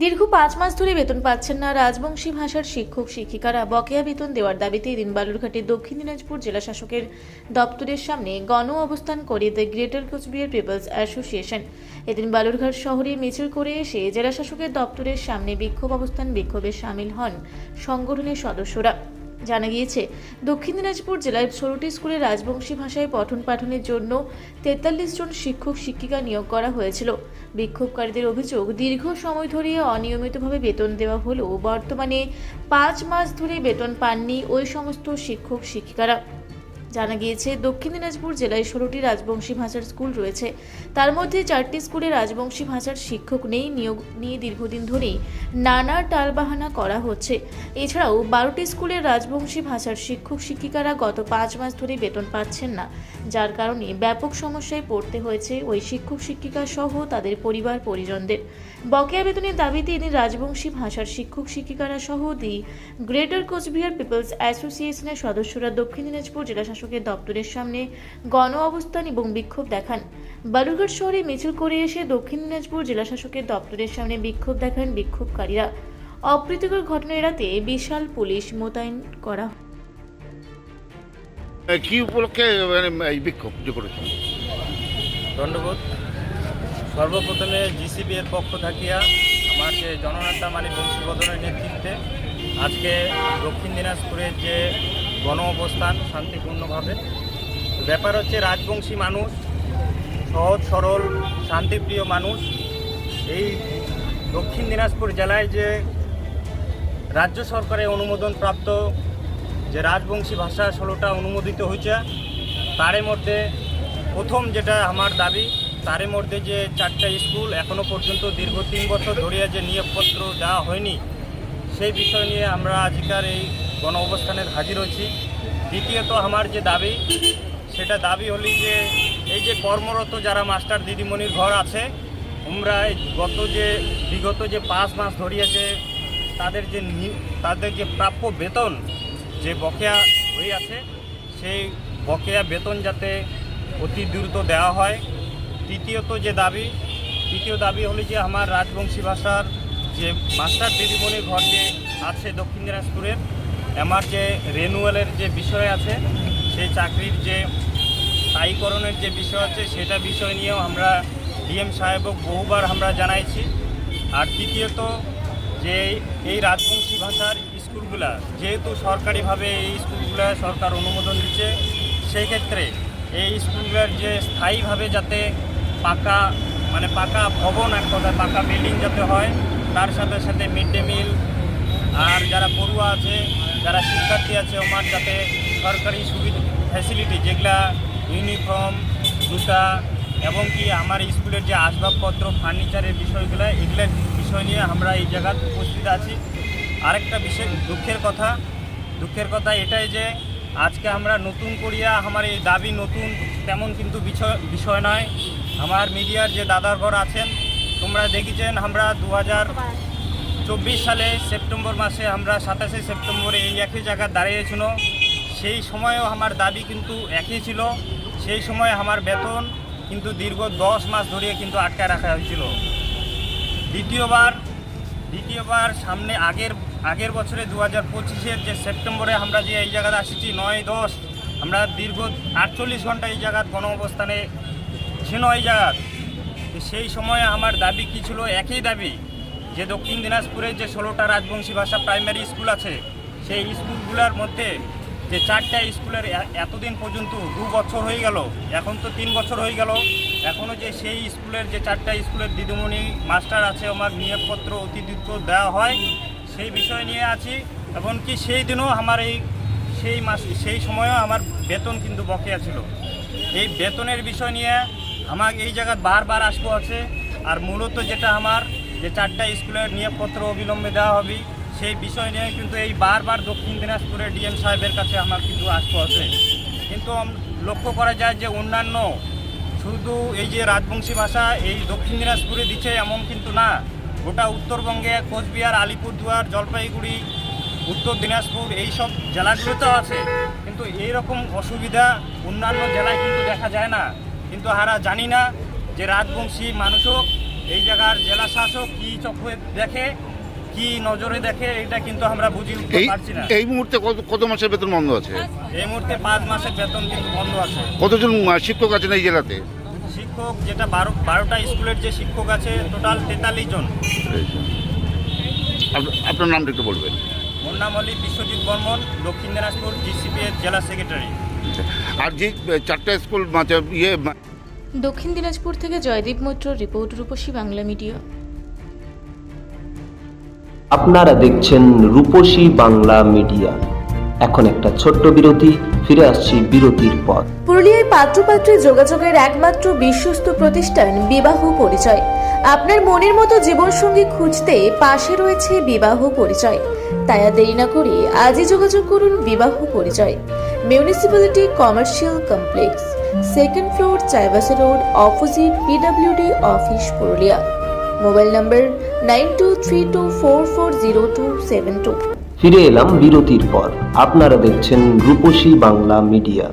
দীর্ঘ 5 মাস ধরে বেতন পাচ্ছেন না রাজবংশী ভাষার শিক্ষক শিক্ষিকারা। বকেয়া বেতন দেওয়ার দাবিতে এদিন বালুরঘাটের দক্ষিণ দিনাজপুর জেলা শাসকের দপ্তরের সামনে গণ অবস্থান করে the greater Cooch Behar peoples association. এদিন বালুরঘাট শহরে মিছিল করে এসে জেলা শাসকের দপ্তরের সামনে বিক্ষোভে সামিল হন সংগঠনের সদস্যরা। জানা গিয়েছে, দক্ষিণ দিনাজপুর জেলায় 16টি স্কুলে রাজবংশী ভাষায় পঠন পাঠনের জন্য 43 জন শিক্ষক শিক্ষিকা নিয়োগ করা হয়েছিল। বিক্ষোভকারীদের অভিযোগ, দীর্ঘ সময় ধরে অনিয়মিতভাবে বেতন দেওয়া হলেও বর্তমানে 5 মাস ধরে বেতন পাননি ওই সমস্ত শিক্ষক শিক্ষিকারা। জানা গিয়েছে, দক্ষিণ দিনাজপুর জেলায় 16টি রাজবংশী ভাষার স্কুল রয়েছে। তার মধ্যে 4টি স্কুলে রাজবংশী ভাষার শিক্ষক নেই। নিয়োগ নিয়ে দীর্ঘদিন ধরেই নানা টালবাহানা করা হচ্ছে। এছাড়াও 12টি স্কুলের রাজবংশী ভাষার শিক্ষক শিক্ষিকারা গত 5 মাস ধরে বেতন পাচ্ছেন না, যার কারণে ব্যাপক সমস্যায় পড়তে হয়েছে ওই শিক্ষক শিক্ষিকা সহ তাদের পরিবার পরিজনদের। বকেয়া বেতনের দাবিতে এদিন রাজবংশী ভাষার শিক্ষক শিক্ষিকারা সহ দি গ্রেটার কোচবিহার পিপলস অ্যাসোসিয়েশনের সদস্যরা দক্ষিণ দিনাজপুর জেলা শাসকের দপ্তরের সামনে গণ অবস্থান এবং বিক্ষোভ দেখান। বালুরঘাট শহরে মিছিল করে এসে দক্ষিণ দিনাজপুর জেলা শাসকের দপ্তরের সামনে বিক্ষোভ দেখান বিক্ষোভকারীরা। অপ্রীতিকর ঘটনা এড়াতে বিশাল পুলিশ মোতায়েন করা। কি উপলক্ষে এই বিক্ষোভ যে করেছেন? ধন্যবাদ। সর্বপ্রথমে জিসিবি এর পক্ষ থাকিয়া আমার যে জননেতা মানিক বংশীবদনের নেতৃত্বে আজকে দক্ষিণ দিনাজপুরের যে গণ অবস্থান শান্তিপূর্ণভাবে। ব্যাপার হচ্ছে, রাজবংশী মানুষ, সহজ সরল শান্তিপ্রিয় মানুষ। এই দক্ষিণ দিনাজপুর জেলায় যে রাজ্য সরকারের অনুমোদন প্রাপ্ত যে রাজবংশী ভাষা 16টা অনুমোদিত হয়েছে, তার মধ্যে প্রথম যেটা আমার দাবি, তার মধ্যে যে 4টা স্কুল এখনও পর্যন্ত দীর্ঘ 3 বছর ধরে যে নিয়োগপত্র দেওয়া হয়নি, সেই বিষয় নিয়ে আমরা আজকের এই গণ অবস্থানে হাজির হয়েছি। দ্বিতীয়ত আমার যে দাবি, সেটা দাবি হলি যে এই যে কর্মরত যারা মাস্টার দিদিমণির ঘর আছে, আমরা বিগত যে 5 মাস ধরিয়ে যে তাদের যে প্রাপ্য বেতন যে বকেয়া হয়ে আছে, সেই বকেয়া বেতন যাতে অতি দ্রুত দেওয়া হয়। তৃতীয় দাবি হলো যে আমার রাজবংশী ভাষার যে মাস্টার দিদিমণির ঘর যে আছে দক্ষিণ দিনাজপুরের, আমার যে রেনুয়ালের যে বিষয় আছে, সেই চাকরির যে স্থায়ীকরণের যে বিষয় আছে, সেটা বিষয় নিয়েও আমরা ডিএম সাহেবক বহুবার আমরা জানাইছি। আর তৃতীয়ত যে এই রাজবংশী ভাষার স্কুলগুলা যেহেতু সরকারিভাবে এই স্কুলগুলা সরকার অনুমোদন দিচ্ছে, সেই ক্ষেত্রে এই স্কুলগুলোর যে স্থায়ীভাবে যাতে পাকা ভবন, এক কথায় পাকা বিল্ডিং যাতে হয়, তার সাথে সাথে মিড ডে মিল, আর যারা পড়ুয়া আছে, যারা শিক্ষার্থী আছে, আমার যাতে সরকারি সুবিধা ফ্যাসিলিটি যেগুলা ইউনিফর্ম, জুতা এবং কি আমার স্কুলের যে আসবাবপত্র, ফার্নিচারের এগুলোর বিষয় নিয়ে আমরা এই জায়গায় উপস্থিত আছি। আরেকটা বিশেষ দুঃখের কথা এটাই যে আজকে আমরা নতুন করিয়া আমার এই দাবি নতুন তেমন কিন্তু বিষয় নয়। আমার মিডিয়ার যে দাদার ঘর আছেন, তোমরা দেখেছেন আমরা 2024 সালে সেপ্টেম্বর মাসে আমরা 27শে সেপ্টেম্বরে এই একই জায়গায় দাঁড়িয়েছিল। সেই সময়ও আমার দাবি কিন্তু একই ছিল। সেই সময় আমার বেতন কিন্তু দীর্ঘ 10 মাস ধরে কিন্তু আটকায় রাখা হয়েছিল। দ্বিতীয়বার সামনে আগের বছরে 2025-এর যে সেপ্টেম্বরে আমরা যে এই জায়গাতে আসছি 9-10, আমরা দীর্ঘ 48 ঘন্টা এই জায়গার গণ অবস্থানে ছিল এই জায়গার। সেই সময়ে আমার দাবি কি ছিল? একই দাবি যে দক্ষিণ দিনাজপুরে যে 16টা রাজবংশী ভাষা প্রাইমারি স্কুল আছে, সেই স্কুলগুলোর মধ্যে যে 4টা স্কুলের এতদিন পর্যন্ত 2 বছর হয়ে গেল, এখন তো 3 বছর হয়ে গেল, এখনও যে সেই স্কুলের যে 4টা স্কুলের দিদিমণি মাস্টার আছে, আমার নিয়োগপত্র অতি দ্রুত দেওয়া হয়, সেই বিষয় নিয়ে আছি। এমনকি সেই দিনও আমার সেই সময়ও আমার বেতন কিন্তু বকেয়া ছিল। এই বেতনের বিষয় নিয়ে আমার এই জায়গায় বারবার আসবো আছে। আর মূলত যেটা আমার যে 4টা স্কুলের নিয়োগপত্র অবিলম্বে দেওয়া হবে, সেই বিষয় নিয়ে কিন্তু এই বারবার দক্ষিণ দিনাজপুরের ডিএম সাহেবের কাছে আমার কিন্তু আসবো আছে। কিন্তু লক্ষ্য করা যায় যে অন্যান্য শুধু এই যে রাজবংশী ভাষা এই দক্ষিণ দিনাজপুরে দিচ্ছে এমন কিন্তু না, গোটা উত্তরবঙ্গে কোচবিহার, আলিপুরদুয়ার, জলপাইগুড়ি, উত্তর দিনাজপুর এই সব জেলাগুলোতেও আছে। কিন্তু এইরকম অসুবিধা অন্যান্য জেলায় কিন্তু দেখা যায় না। কিন্তু আমরা জানি না যে রাজবংশী মানুষও এই জায়গার জেলা শাসক কি চোখে দেখে, কি নজরে দেখে, এটা কিন্তু আমরা বুঝে উঠতে পারছি না। এই মুহূর্তে কত মাসের বেতন বন্ধ আছে? এই মুহূর্তে 5 মাসের বেতন কিন্তু বন্ধ আছে। কতজন শিক্ষক আছেন এই জেলাতে? শিক্ষক যেটা 12টা স্কুলের যে শিক্ষক আছে টোটাল 43 জন। আপনার নামটা একটু বলবেন। মোর নাম হলি বিশ্বজিৎ বর্মন, দক্ষিণ দিনাজপুর জিসিপি এর জেলা সেক্রেটারি। আর যে 4টা স্কুল দক্ষিণ দিনাজপুর থেকে জয়দীপ মৈত্র রিপোর্ট, রূপসী বাংলা মিডিয়া। আপনারা দেখছেন রূপসী বাংলা মিডিয়া। এখন একটা ছোট্ট বিরতি, ফিরে আসছি বিরতির পর। পুরুলিয়ায় পাত্রপাত্রী যোগাযোগের একমাত্র বিশ্বস্ত প্রতিষ্ঠান বিবাহ পরিচয়। আপনার মনের মতো জীবনসঙ্গী খুঁজতে পাশে রয়েছে বিবাহ পরিচয়। তাই আর দেরি না করে আজই যোগাযোগ করুন বিবাহ পরিচয়। Municipality commercial complex, 2nd floor, Chaibasa road, opposite PWD office, Purulia. Mobile নম্বর 9232440272। ফিরে এলাম বিরতির পর। আপনারা দেখছেন রূপসী বাংলা মিডিয়া।